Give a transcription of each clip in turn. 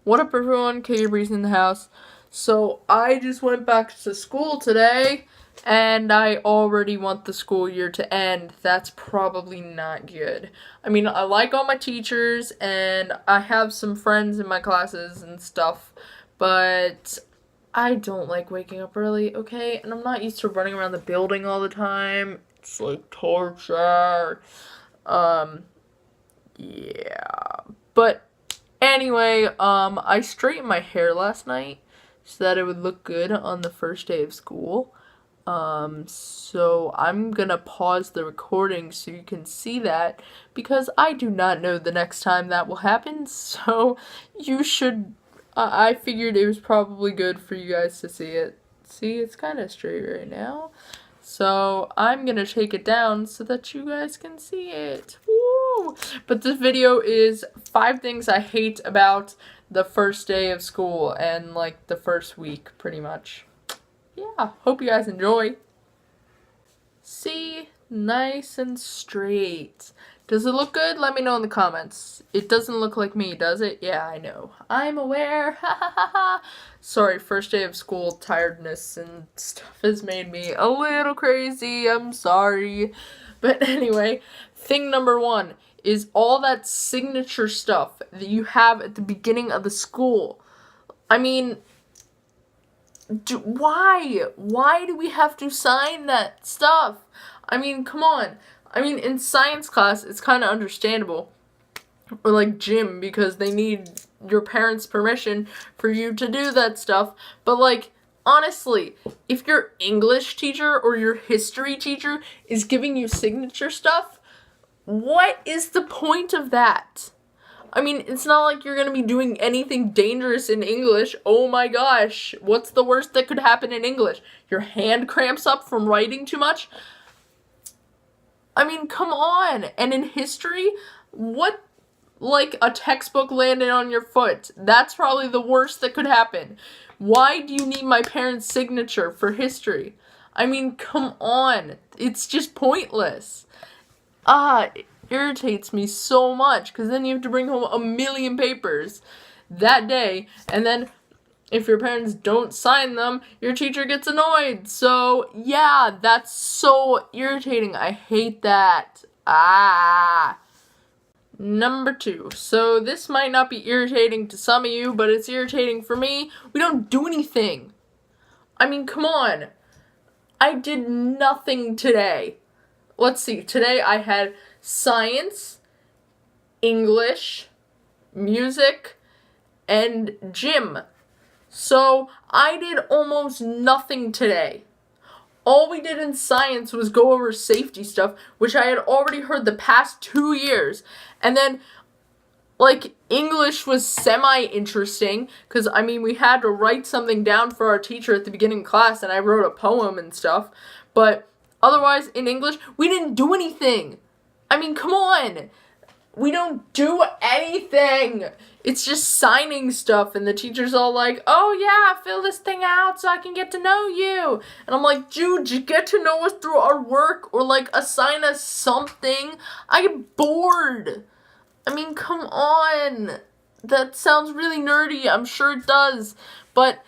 What up, everyone? Breeze in the house. So, I just went back to school today, and I already want the school year to end. That's probably not good. I mean, I like all my teachers, and I have some friends in my classes and stuff, but I don't like waking up early, okay? And I'm not used to running around the building all the time. It's like torture. Yeah. But anyway, I straightened my hair last night so that it would look good on the first day of school. So I'm gonna pause the recording so you can see that because I do not know the next time that will happen. So you should. I figured it was probably good for you guys to see it. See, it's kind of straight right now. So I'm gonna take it down so that you guys can see it. Woo! But this video is 5 things I hate about the first day of school and like the first week, pretty much. Yeah, hope you guys enjoy. See, nice and straight. Does it look good? Let me know in the comments. It doesn't look like me, does it? Yeah, I know. I'm aware. Ha ha ha ha. Sorry, first day of school tiredness and stuff has made me a little crazy. I'm sorry. But anyway, thing number 1 is all that signature stuff that you have at the beginning of the school. I mean, why? Why do we have to sign that stuff? I mean, come on. I mean, in science class, it's kind of understandable. Or like gym, because they need your parents' permission for you to do that stuff. But like, honestly, if your English teacher or your history teacher is giving you signature stuff, what is the point of that? I mean, it's not like you're gonna be doing anything dangerous in English. Oh my gosh, what's the worst that could happen in English? Your hand cramps up from writing too much? I mean, come on. And in history, what, like a textbook landed on your foot? That's probably the worst that could happen. Why do you need my parents' signature for history? I mean, come on. It's just pointless. It irritates me so much because then you have to bring home a million papers that day, and then if your parents don't sign them, your teacher gets annoyed. So, yeah, that's so irritating. I hate that. Number 2. So, this might not be irritating to some of you, but it's irritating for me. We don't do anything. I mean, come on. I did nothing today. Let's see. Today I had science, English, music, and gym. So, I did almost nothing today. All we did in science was go over safety stuff, which I had already heard the past 2 years. And then, like, English was semi-interesting, because, I mean, we had to write something down for our teacher at the beginning of class, and I wrote a poem and stuff. But otherwise, in English, we didn't do anything. I mean, come on. We don't do anything. It's just signing stuff, and the teacher's all like, oh yeah, fill this thing out so I can get to know you. And I'm like, dude, you get to know us through our work or like assign us something. I get bored. I mean, come on. That sounds really nerdy. I'm sure it does. But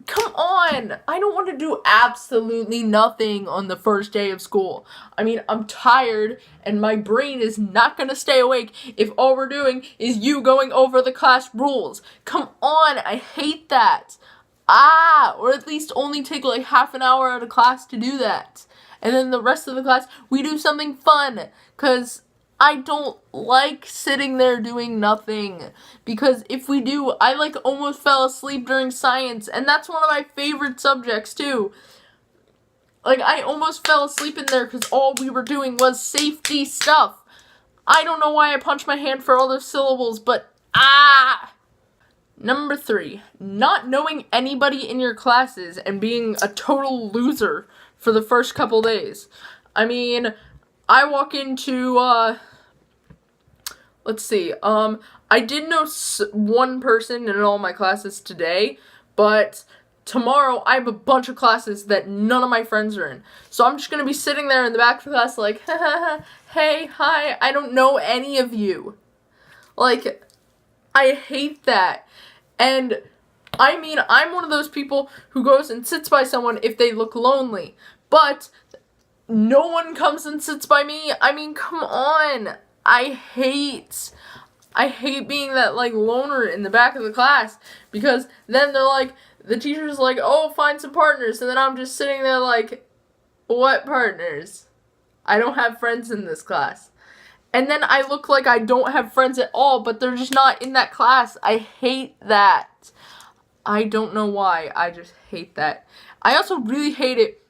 come on. I don't want to do absolutely nothing on the first day of school. I mean, I'm tired and my brain is not going to stay awake if all we're doing is you going over the class rules. Come on. I hate that. Or at least only take like half an hour out of class to do that. And then the rest of the class, we do something fun. Because I don't like sitting there doing nothing, because if we do, I like almost fell asleep during science, and that's one of my favorite subjects too. Like, I almost fell asleep in there because all we were doing was safety stuff. I don't know why I punched my hand for all those syllables, but Number 3, not knowing anybody in your classes and being a total loser for the first couple days. I mean, I walk into, let's see, I did know one person in all my classes today, but tomorrow I have a bunch of classes that none of my friends are in. So I'm just gonna be sitting there in the back of the class like, hey, hi, I don't know any of you. Like, I hate that. And I mean, I'm one of those people who goes and sits by someone if they look lonely. But no one comes and sits by me. I mean, come on. I hate being that, like, loner in the back of the class, because then they're like, the teacher's like, oh, find some partners, and then I'm just sitting there like, what partners? I don't have friends in this class. And then I look like I don't have friends at all, but they're just not in that class. I hate that. I don't know why. I just hate that. I also really hate it.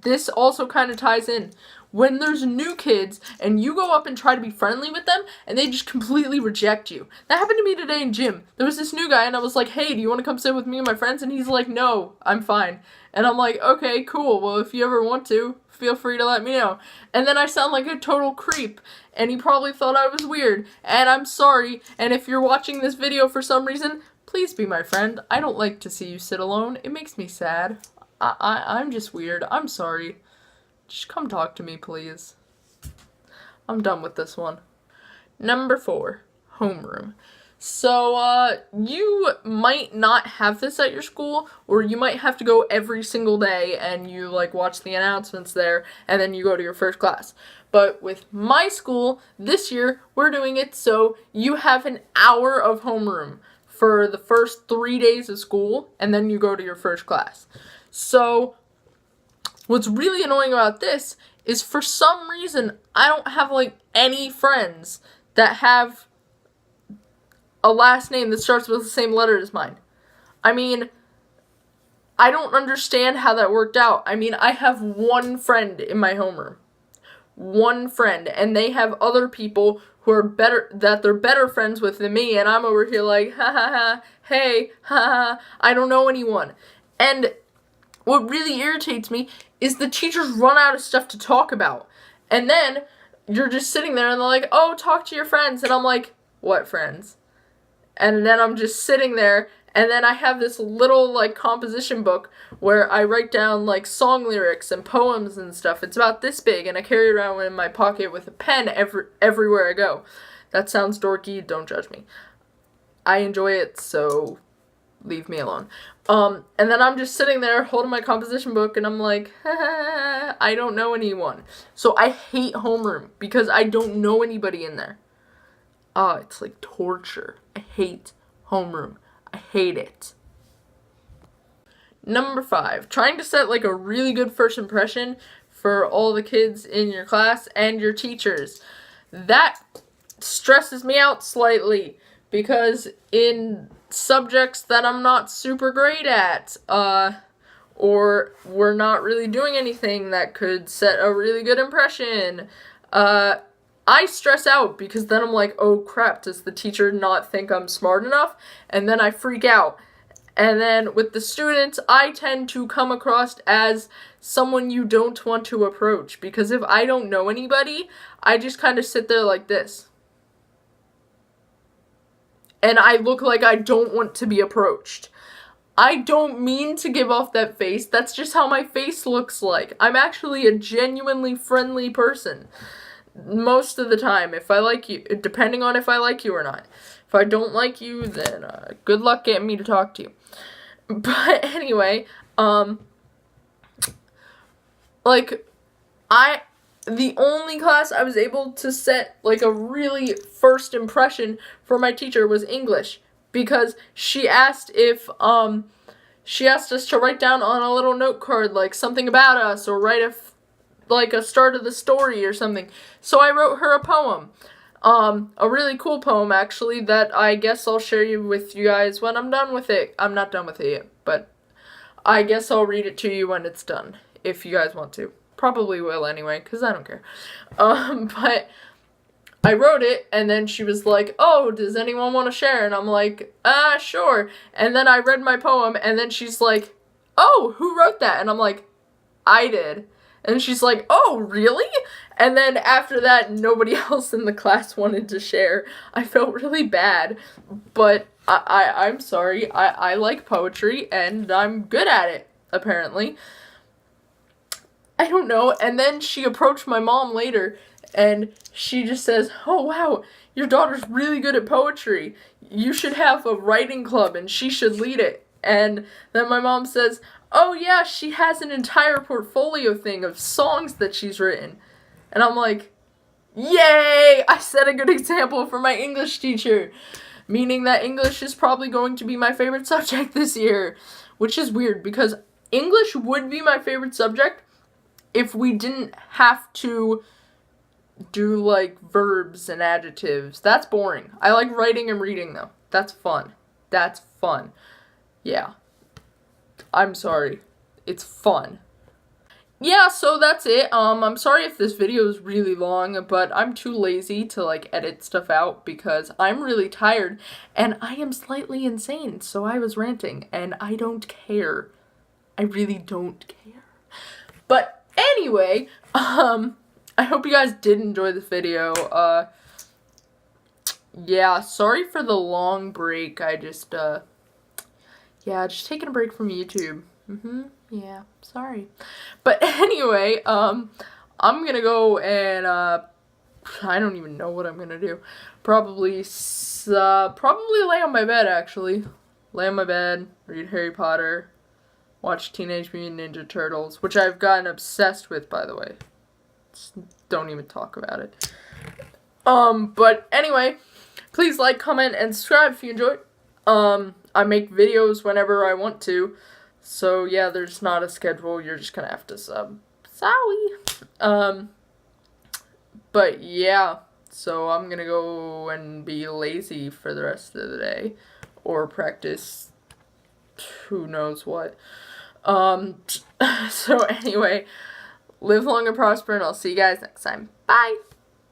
This also kind of ties in. When there's new kids and you go up and try to be friendly with them and they just completely reject you. That happened to me today in gym. There was this new guy and I was like, hey, do you want to come sit with me and my friends? And he's like, no, I'm fine. And I'm like, okay, cool. Well, if you ever want to, feel free to let me know. And then I sound like a total creep. And he probably thought I was weird. And I'm sorry. And if you're watching this video for some reason, please be my friend. I don't like to see you sit alone. It makes me sad. I'm just weird. I'm sorry. Just come talk to me, please. I'm done with this one. Number 4, homeroom. So, you might not have this at your school, or you might have to go every single day and you, like, watch the announcements there, and then you go to your first class. But with my school, this year, we're doing it so you have an hour of homeroom for the first 3 days of school, and then you go to your first class. So, what's really annoying about this is for some reason, I don't have, like, any friends that have a last name that starts with the same letter as mine. I mean, I don't understand how that worked out. I mean, I have one friend in my homeroom. One friend. And they have other people who are better, that they're better friends with than me. And I'm over here like, ha ha ha, hey, ha ha, I don't know anyone. And what really irritates me is the teachers run out of stuff to talk about. And then you're just sitting there and they're like, oh, talk to your friends. And I'm like, what friends? And then I'm just sitting there, and then I have this little, like, composition book where I write down, like, song lyrics and poems and stuff. It's about this big, and I carry it around in my pocket with a pen everywhere I go. That sounds dorky, don't judge me. I enjoy it, so leave me alone. And then I'm just sitting there holding my composition book, and I'm like, I don't know anyone. So I hate homeroom, because I don't know anybody in there. Oh, it's like torture. I hate homeroom. I hate it. Number 5, trying to set like a really good first impression for all the kids in your class and your teachers. That stresses me out slightly because in subjects that I'm not super great at, or we're not really doing anything that could set a really good impression, I stress out because then I'm like, oh crap, does the teacher not think I'm smart enough? And then I freak out. And then with the students, I tend to come across as someone you don't want to approach. Because if I don't know anybody, I just kind of sit there like this. And I look like I don't want to be approached. I don't mean to give off that face. That's just how my face looks like. I'm actually a genuinely friendly person. Most of the time, if I like you, depending on if I like you or not. If I don't like you, then good luck getting me to talk to you. But anyway, like, the only class I was able to set, like, a really first impression for my teacher was English. Because she asked if, she asked us to write down on a little note card, like, something about us, or write a start of the story or something. So I wrote her a poem. A really cool poem, actually, that I guess I'll share with you guys when I'm done with it. I'm not done with it yet, but I guess I'll read it to you when it's done, if you guys want to. Probably will anyway, because I don't care. But I wrote it, and then she was like, oh, does anyone want to share? And I'm like, sure. And then I read my poem, and then she's like, oh, who wrote that? And I'm like, I did. And she's like, oh, really? And then after that, nobody else in the class wanted to share. I felt really bad, but I'm sorry. I like poetry, and I'm good at it, apparently. I don't know. And then she approached my mom later, And she just says, "Oh wow, your daughter's really good at poetry. You should have a writing club and she should lead it." And then my mom says, "Oh yeah, she has an entire portfolio thing of songs that she's written." And I'm like, "Yay! I set a good example for my English teacher." Meaning that English is probably going to be my favorite subject this year. Which is weird because English would be my favorite subject if we didn't have to do like verbs and adjectives. That's boring. I like writing and reading though. That's fun. That's fun. Yeah. I'm sorry. It's fun. Yeah, so that's it. I'm sorry if this video is really long, but I'm too lazy to like edit stuff out because I'm really tired and I am slightly insane, so I was ranting and I don't care. I really don't care. But anyway, I hope you guys did enjoy this video. Yeah, sorry for the long break. I just, yeah, just taking a break from YouTube. Yeah, sorry. But anyway, I'm gonna go and, I don't even know what I'm gonna do. Probably lay on my bed, actually. Lay on my bed, read Harry Potter, watch Teenage Mutant Ninja Turtles, which I've gotten obsessed with, by the way. Just don't even talk about it. But anyway, please like, comment, and subscribe if you enjoyed. I make videos whenever I want to. So yeah, there's not a schedule. You're just gonna have to sub. Sorry. But yeah. So I'm gonna go and be lazy for the rest of the day. Or practice who knows what. So anyway, live long and prosper, and I'll see you guys next time. Bye!